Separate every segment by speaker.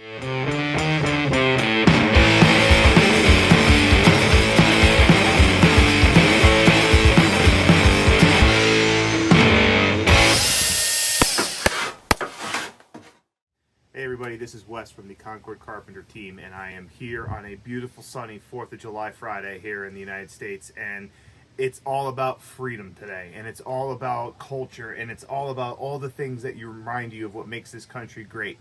Speaker 1: Hey everybody, this is Wes from the Concord Carpenter team, and I am here on a beautiful sunny 4th of July Friday here in the United States, and it's all about freedom today, and it's all about culture, and it's all about all the things that you remind you of what makes this country great.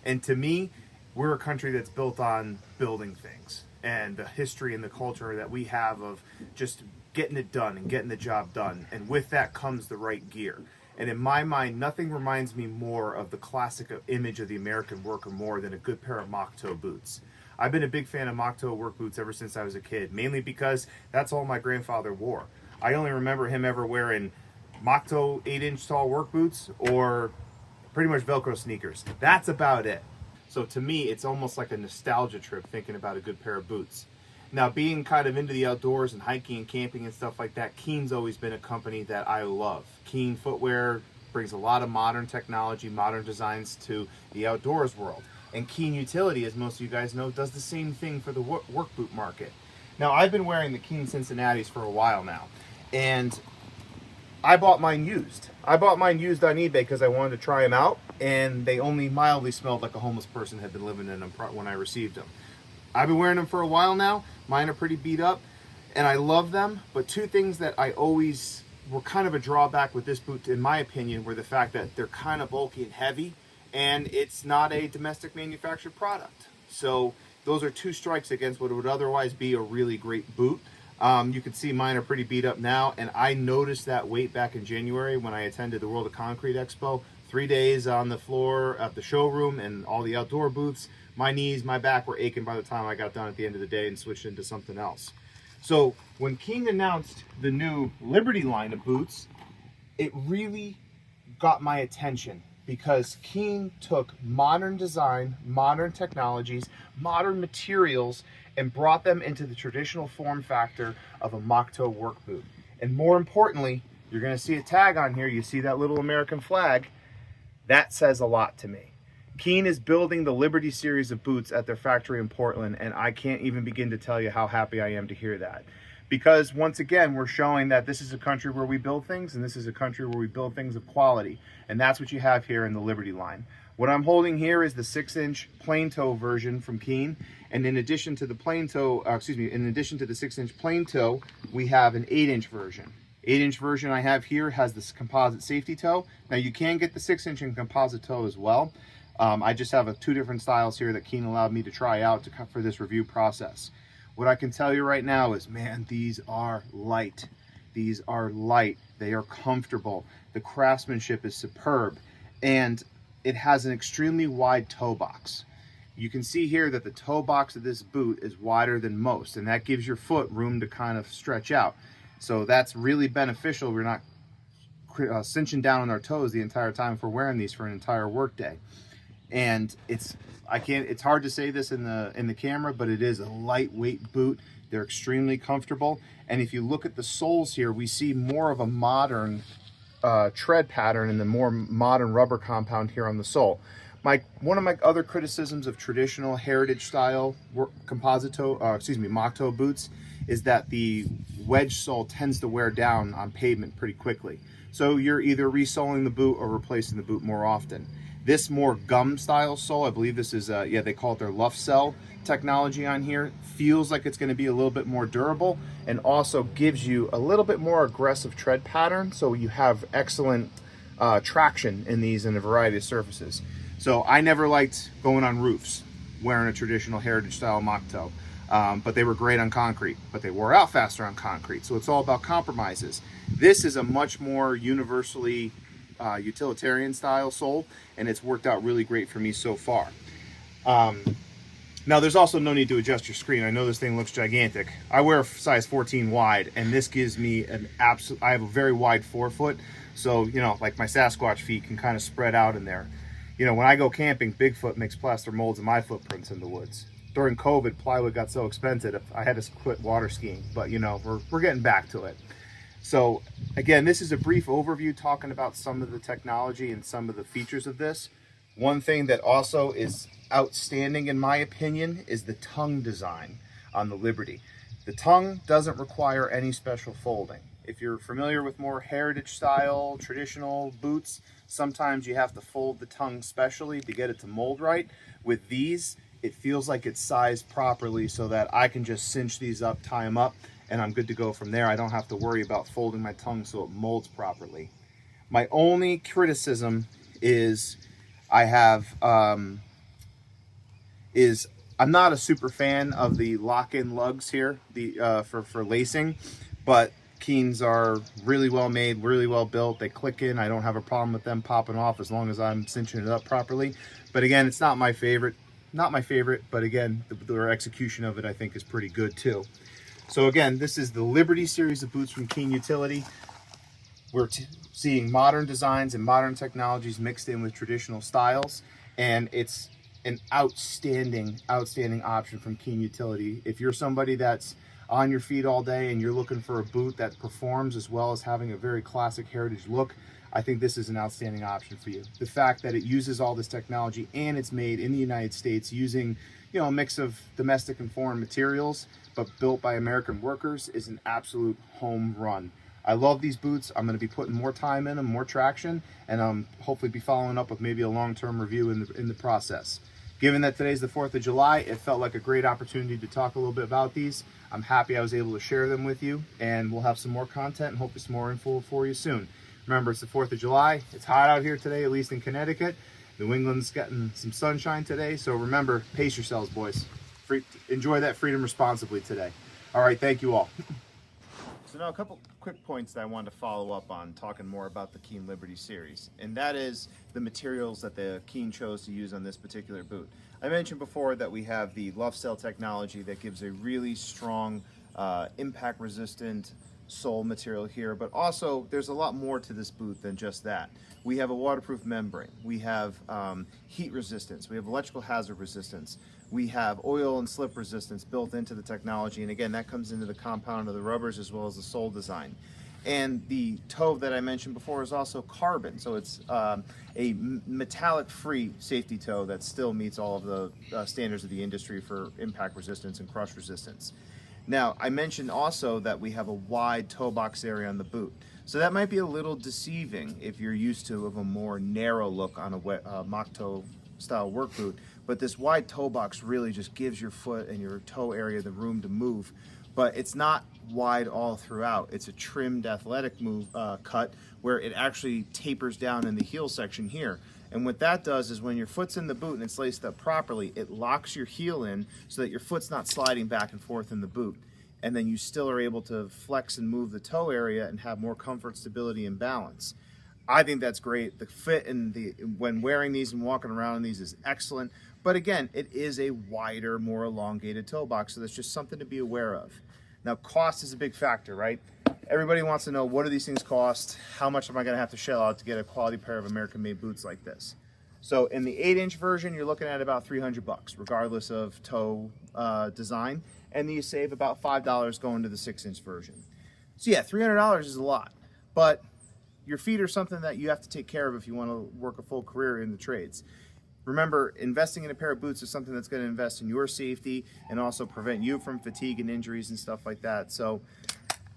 Speaker 1: And to me, we're a country that's built on building things, and the history and the culture that we have of just getting it done and getting the job done, and with that comes the right gear. And in my mind, nothing reminds me more of the classic image of the American worker more than a good pair of mock toe boots. I've been a big fan of mock toe work boots ever since I was a kid, mainly because that's all my grandfather wore. I only remember him ever wearing mock toe 8-inch tall work boots or pretty much Velcro sneakers. That's about it. So to me, it's almost like a nostalgia trip thinking about a good pair of boots. Now, being kind of into the outdoors and hiking and camping and stuff like that, Keen's always been a company that I love. Keen footwear brings a lot of modern technology, modern designs to the outdoors world. And Keen Utility, as most of you guys know, does the same thing for the work boot market. Now, I've been wearing the Keen Cincinnatis for a while now, and I bought mine used. I bought mine used on eBay because I wanted to try them out, and they only mildly smelled like a homeless person had been living in them when I received them. I've been wearing them for a while now. Mine are pretty beat up, and I love them, but two things that I always were kind of a drawback with this boot, in my opinion, were the fact that they're kind of bulky and heavy, and it's not a domestic manufactured product. So those are two strikes against what would otherwise be a really great boot. You can see mine are pretty beat up now, and I noticed that weight back in January when I attended the World of Concrete Expo. 3 days on the floor at the showroom and all the outdoor booths. My knees, my back were aching by the time I got done at the end of the day and switched into something else. So when Keen announced the new Liberty line of boots, it really got my attention because Keen took modern design, modern technologies, modern materials, and brought them into the traditional form factor of a mock toe work boot. And more importantly, you're going to see a tag on here. You see that little American flag? That says a lot to me. Keen is building the Liberty series of boots at their factory in Portland, and I can't even begin to tell you how happy I am to hear that. Because once again, we're showing that this is a country where we build things, and this is a country where we build things of quality. And that's what you have here in the Liberty line. What I'm holding here is the 6-inch plain toe version from Keen. And in addition to the plain toe, in addition to the 6-inch plain toe, we have an 8-inch version. 8-inch version I have here has this composite safety toe. Now you can get the 6-inch in composite toe as well. I just have two different styles here that Keen allowed me to try out for this review process. What I can tell you right now is, man, these are light. These are light. They are comfortable. The craftsmanship is superb, and it has an extremely wide toe box. You can see here that the toe box of this boot is wider than most, and that gives your foot room to kind of stretch out. So that's really beneficial. We're not cinching down on our toes the entire time if we're wearing these for an entire work day. And it's hard to say this in the camera, but it is a lightweight boot. They're extremely comfortable. And if you look at the soles here, we see more of a modern tread pattern and the more modern rubber compound here on the sole. One of my other criticisms of traditional heritage style mock toe boots is that the wedge sole tends to wear down on pavement pretty quickly. So you're either resoling the boot or replacing the boot more often. This more gum style sole, I believe this is, they call it their Luff Cell technology on here, feels like it's going to be a little bit more durable and also gives you a little bit more aggressive tread pattern, so you have excellent traction in these in a variety of surfaces. So I never liked going on roofs wearing a traditional heritage style mock toe. But they were great on concrete, but they wore out faster on concrete. So it's all about compromises. This is a much more universally utilitarian style sole, and it's worked out really great for me so far. Now there's also no need to adjust your screen. I know this thing looks gigantic. I wear a size 14 wide, and this gives me I have a very wide forefoot. So, like my Sasquatch feet can kind of spread out in there. When I go camping, Bigfoot makes plaster molds of my footprints in the woods. During COVID, plywood got so expensive, I had to quit water skiing, but we're getting back to it. So again, this is a brief overview talking about some of the technology and some of the features of this. One thing that also is outstanding in my opinion is the tongue design on the Liberty. The tongue doesn't require any special folding. If you're familiar with more heritage style, traditional boots, sometimes you have to fold the tongue specially to get it to mold right. With these, it feels like it's sized properly so that I can just cinch these up, tie them up, and I'm good to go from there. I don't have to worry about folding my tongue so it molds properly. My only criticism is I'm not a super fan of the lock-in lugs here for lacing, but Keens are really well made, really well built. They click in. I don't have a problem with them popping off as long as I'm cinching it up properly. But again, it's not my favorite. Not my favorite, but again, their execution of it I think is pretty good too. So again, this is the Liberty series of boots from Keen Utility. We're seeing modern designs and modern technologies mixed in with traditional styles, and it's an outstanding option from Keen Utility. If you're somebody that's on your feet all day and you're looking for a boot that performs as well as having a very classic heritage look, I think this is an outstanding option for you. The fact that it uses all this technology and it's made in the United States using, a mix of domestic and foreign materials, but built by American workers, is an absolute home run. I love these boots. I'm going to be putting more time in them, more traction, and hopefully be following up with maybe a long-term review in the process. Given that today's the 4th of July, it felt like a great opportunity to talk a little bit about these. I'm happy I was able to share them with you, and we'll have some more content and hopefully some more info for you soon. Remember, it's the 4th of July. It's hot out here today, at least in Connecticut. New England's getting some sunshine today, so remember, pace yourselves, boys. Enjoy that freedom responsibly today. All right, thank you all. So now a couple quick points that I wanted to follow up on, talking more about the Keen Liberty series, and that is the materials that the Keen chose to use on this particular boot. I mentioned before that we have the Luftstell technology that gives a really strong impact resistant sole material here, but also there's a lot more to this boot than just that. We have a waterproof membrane, we have heat resistance, we have electrical hazard resistance, we have oil and slip resistance built into the technology, and again that comes into the compound of the rubbers as well as the sole design. And the toe that I mentioned before is also carbon, so it's a metallic-free safety toe that still meets all of the standards of the industry for impact resistance and crush resistance. Now, I mentioned also that we have a wide toe box area on the boot, so that might be a little deceiving if you're used to a more narrow look on a mock toe style work boot. But this wide toe box really just gives your foot and your toe area the room to move. But it's not wide all throughout. It's a trimmed athletic cut where it actually tapers down in the heel section here. And what that does is when your foot's in the boot and it's laced up properly, it locks your heel in so that your foot's not sliding back and forth in the boot. And then you still are able to flex and move the toe area and have more comfort, stability, and balance. I think that's great. The fit and when wearing these and walking around in these is excellent. But again, it is a wider, more elongated toe box, so that's just something to be aware of. Now, cost is a big factor, right? Everybody wants to know, what do these things cost? How much am I going to have to shell out to get a quality pair of American-made boots like this? So in the 8-inch version, you're looking at about $300, regardless of toe design, and you save about $5 going to the 6-inch version. So yeah, $300 is a lot, but your feet are something that you have to take care of if you want to work a full career in the trades. Remember, investing in a pair of boots is something that's going to invest in your safety and also prevent you from fatigue and injuries and stuff like that. So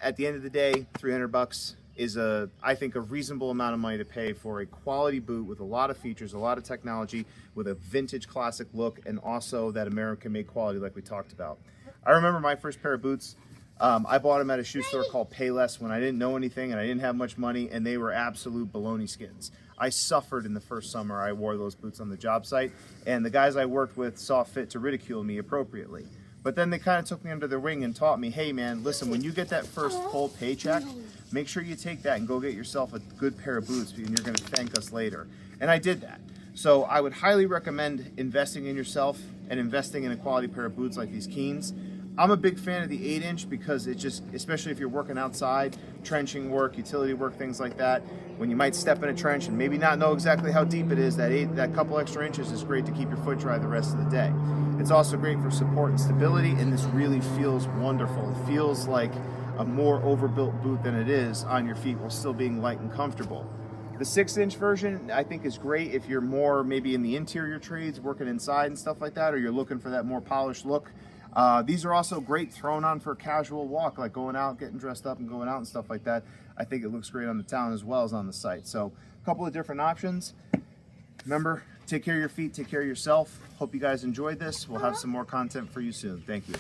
Speaker 1: at the end of the day, $300 is I think a reasonable amount of money to pay for a quality boot with a lot of features, a lot of technology, with a vintage classic look, and also that American-made quality like we talked about. I remember my first pair of boots. I bought them at a shoe store called Payless when I didn't know anything and I didn't have much money, and they were absolute baloney skins. I suffered in the first summer I wore those boots on the job site, and the guys I worked with saw fit to ridicule me appropriately. But then they kind of took me under their wing and taught me, hey man, listen, when you get that first full paycheck, make sure you take that and go get yourself a good pair of boots, and you're going to thank us later. And I did that. So I would highly recommend investing in yourself and investing in a quality pair of boots like these Keens. I'm a big fan of the 8-inch because it just, especially if you're working outside, trenching work, utility work, things like that, when you might step in a trench and maybe not know exactly how deep it is, that couple extra inches is great to keep your foot dry the rest of the day. It's also great for support and stability, and this really feels wonderful. It feels like a more overbuilt boot than it is on your feet while still being light and comfortable. The 6-inch version I think is great if you're more maybe in the interior trades, working inside and stuff like that, or you're looking for that more polished look. These are also great thrown on for a casual walk, like going out, getting dressed up and going out and stuff like that. I think it looks great on the town as well as on the site. So a couple of different options. Remember, take care of your feet, take care of yourself. Hope you guys enjoyed this. We'll have some more content for you soon. Thank you.